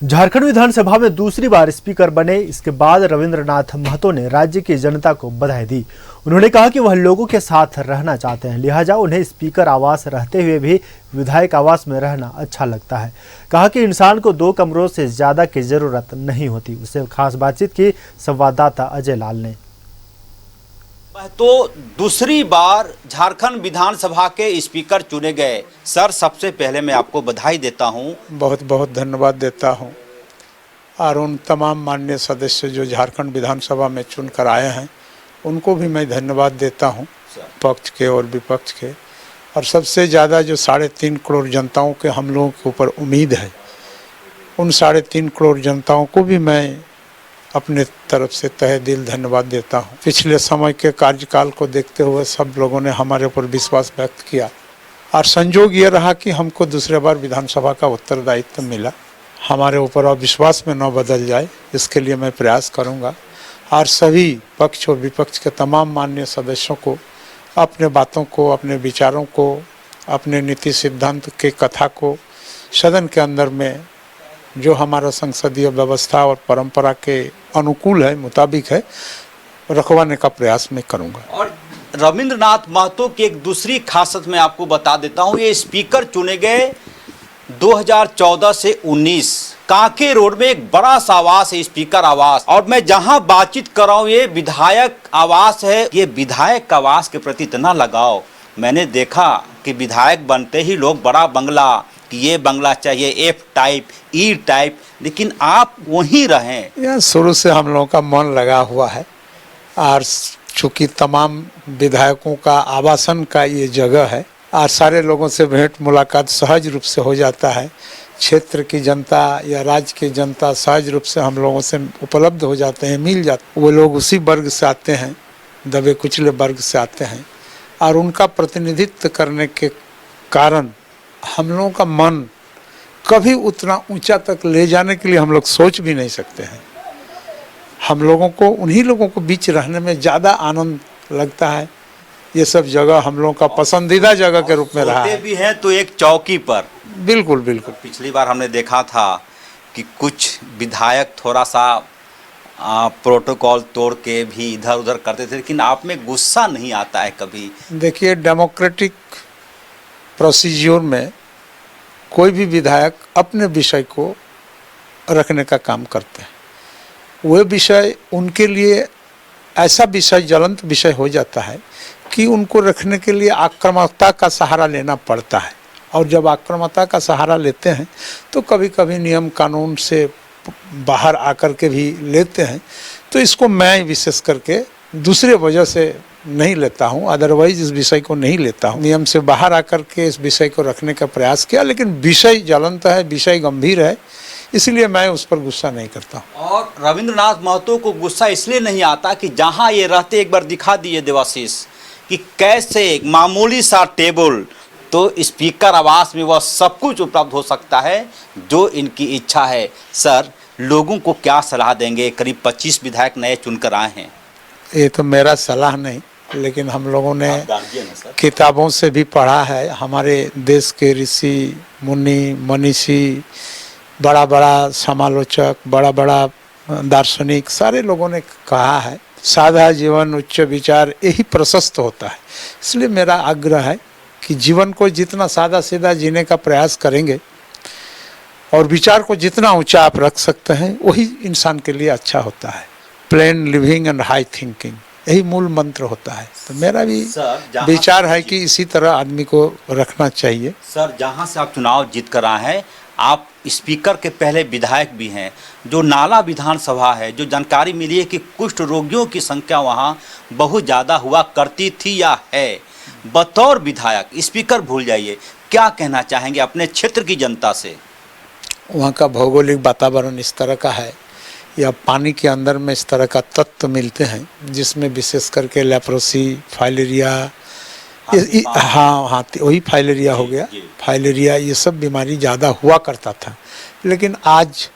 झारखंड विधानसभा में दूसरी बार स्पीकर बने इसके बाद रविंद्रनाथ महतो ने राज्य की जनता को बधाई दी। उन्होंने कहा कि वह लोगों के साथ रहना चाहते हैं, लिहाजा उन्हें स्पीकर आवास रहते हुए भी विधायक आवास में रहना अच्छा लगता है। कहा कि इंसान को 2 कमरों से ज्यादा की जरूरत नहीं होती। उससे खास बातचीत की संवाददाता अजय लाल ने। तो दूसरी बार झारखंड विधानसभा के स्पीकर चुने गए। सर, सबसे पहले मैं आपको बधाई देता हूं। बहुत बहुत धन्यवाद देता हूं और उन तमाम माननीय सदस्य जो झारखंड विधानसभा में चुनकर आए हैं उनको भी मैं धन्यवाद देता हूं, पक्ष के और विपक्ष के। और सबसे ज़्यादा जो 3.5 करोड़ जनताओं के हम लोगों के ऊपर उम्मीद है, उन 3.5 करोड़ जनताओं को भी मैं अपने तरफ से तहे दिल धन्यवाद देता हूं। पिछले समय के कार्यकाल को देखते हुए सब लोगों ने हमारे ऊपर विश्वास व्यक्त किया और संजोग ये रहा कि हमको दूसरे बार विधानसभा का उत्तरदायित्व मिला। हमारे ऊपर अविश्वास में न बदल जाए, इसके लिए मैं प्रयास करूंगा और सभी पक्ष और विपक्ष के तमाम माननीय सदस्यों को अपने बातों को, अपने विचारों को, अपने नीति सिद्धांत के कथा को सदन के अंदर में जो हमारा संसदीय व्यवस्था और परंपरा के अनुकूल है, मुताबिक है, रखवाने का प्रयास मैं करूंगा। और रविंद्रनाथ महतो की एक दूसरी खासियत मैं आपको बता देता हूं। ये स्पीकर चुने गए 2014 से 19। कांके रोड में एक बड़ा सा आवास है, स्पीकर आवास। और मैं जहां बातचीत कर रहा हूं ये विधायक आवास है। ये विधायक आवास के प्रति इतना लगाव मैंने देखा कि विधायक बनते ही लोग बड़ा बंगला, कि ये बंगला चाहिए, F टाइप, E टाइप, लेकिन आप वहीं रहें। यह शुरू से हम लोगों का मन लगा हुआ है और चूँकि तमाम विधायकों का आवासन का ये जगह है और सारे लोगों से भेंट मुलाकात सहज रूप से हो जाता है। क्षेत्र की जनता या राज्य की जनता सहज रूप से हम लोगों से उपलब्ध हो जाते हैं, मिल जाते। वो लोग उसी वर्ग से आते हैं, दबे कुचले वर्ग से आते हैं और उनका प्रतिनिधित्व करने के कारण हम लोगों का मन कभी उतना ऊंचा तक ले जाने के लिए हम लोग सोच भी नहीं सकते हैं। हम लोगों को उन्हीं लोगों को बीच रहने में ज़्यादा आनंद लगता है। ये सब जगह हम लोगों का पसंदीदा जगह के रूप में रहा है। भी हैं तो एक चौकी पर। बिल्कुल बिल्कुल। पिछली बार हमने देखा था कि कुछ विधायक थोड़ा सा प्रोटोकॉल तोड़ के भी इधर उधर करते थे, लेकिन आप में गुस्सा नहीं आता है कभी? देखिए, डेमोक्रेटिक प्रोसीजर में कोई भी विधायक अपने विषय को रखने का काम करते हैं। वह विषय उनके लिए ऐसा विषय, ज्वलंत विषय हो जाता है कि उनको रखने के लिए आक्रामकता का सहारा लेना पड़ता है। और जब आक्रामकता का सहारा लेते हैं तो कभी कभी नियम कानून से बाहर आकर के भी लेते हैं। तो इसको मैं विशेष करके दूसरे वजह से नहीं लेता हूं, अदरवाइज इस विषय को नहीं लेता हूं। नियम से बाहर आकर के इस विषय को रखने का प्रयास किया, लेकिन विषय ज्वलंत है, विषय गंभीर है, इसलिए मैं उस पर गुस्सा नहीं करता। और रविंद्रनाथ महतो को गुस्सा इसलिए नहीं आता कि जहां ये रहते, एक बार दिखा दिए देवाशीष कि कैसे एक मामूली सा टेबल, तो स्पीकर आवास में वह सब कुछ उपलब्ध हो सकता है जो इनकी इच्छा है। सर, लोगों को क्या सलाह देंगे? करीब 25 विधायक नए चुनकर आए हैं। ये तो मेरा सलाह नहीं, लेकिन हम लोगों ने किताबों से भी पढ़ा है। हमारे देश के ऋषि मुनि मनीषी, बड़ा बड़ा समालोचक, बड़ा बड़ा दार्शनिक, सारे लोगों ने कहा है सादा जीवन उच्च विचार यही प्रशस्त होता है। इसलिए मेरा आग्रह है कि जीवन को जितना सादा सीधा जीने का प्रयास करेंगे और विचार को जितना ऊंचा आप रख सकते हैं वही इंसान के लिए अच्छा होता है। Plane living and high thinking, यही मूल मंत्र होता है। तो मेरा भी विचार है कि इसी तरह आदमी को रखना चाहिए। सर, जहां से आप चुनाव जीत कर आए हैं, आप स्पीकर के पहले विधायक भी हैं। जो नाला विधानसभा है, जो जानकारी मिली है कि कुष्ठ रोगियों की संख्या वहां बहुत ज़्यादा हुआ करती थी या है। बतौर विधायक स्पीकर भूल जाइए, क्या कहना चाहेंगे अपने क्षेत्र की जनता से? वहाँ का भौगोलिक वातावरण इस तरह का है या पानी के अंदर में इस तरह का तत्व मिलते हैं जिसमें विशेष करके लेप्रोसी, फाइलेरिया, हाँ, वही फाइलेरिया हो गया, फाइलेरिया, ये सब बीमारी ज़्यादा हुआ करता था। लेकिन आज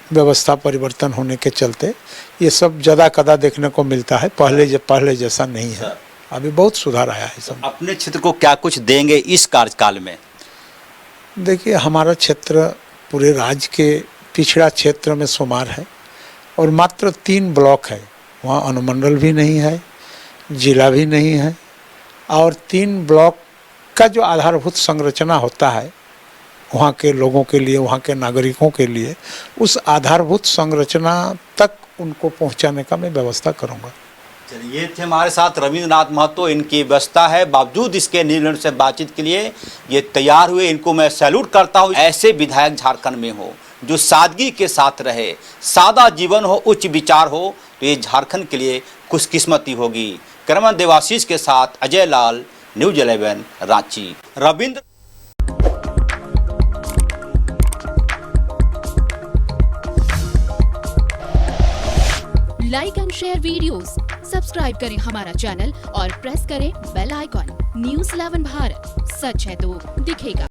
व्यवस्था परिवर्तन होने के चलते ये सब ज़्यादा कदा देखने को मिलता है। पहले जैसा नहीं है, अभी बहुत सुधार आया है सब। अपने क्षेत्र को क्या कुछ देंगे इस कार्यकाल में? देखिए, हमारा क्षेत्र पूरे राज्य के पिछड़ा क्षेत्र में शुमार है और मात्र 3 ब्लॉक है। वहाँ अनुमंडल भी नहीं है, जिला भी नहीं है और 3 ब्लॉक का जो आधारभूत संरचना होता है वहाँ के लोगों के लिए, वहाँ के नागरिकों के लिए, उस आधारभूत संरचना तक उनको पहुँचाने का मैं व्यवस्था करूँगा। चलिए, ये थे हमारे साथ रविंद्रनाथ महतो। इनकी व्यवस्था है, बावजूद इसके निर्णय से बातचीत के लिए ये तैयार हुए। इनको मैं सैल्यूट करता हूँ। ऐसे विधायक झारखंड में हो जो सादगी के साथ रहे, सादा जीवन हो, उच्च विचार हो, तो ये झारखंड के लिए खुशकिस्मती होगी। कैमरामैन देवाशीष के साथ Ajay Lal, news 11 Ranchi. Ravindra like and share videos, subscribe करें हमारा चैनल और प्रेस करें बेल आइकॉन। न्यूज़ 11 भारत, सच है तो दिखेगा।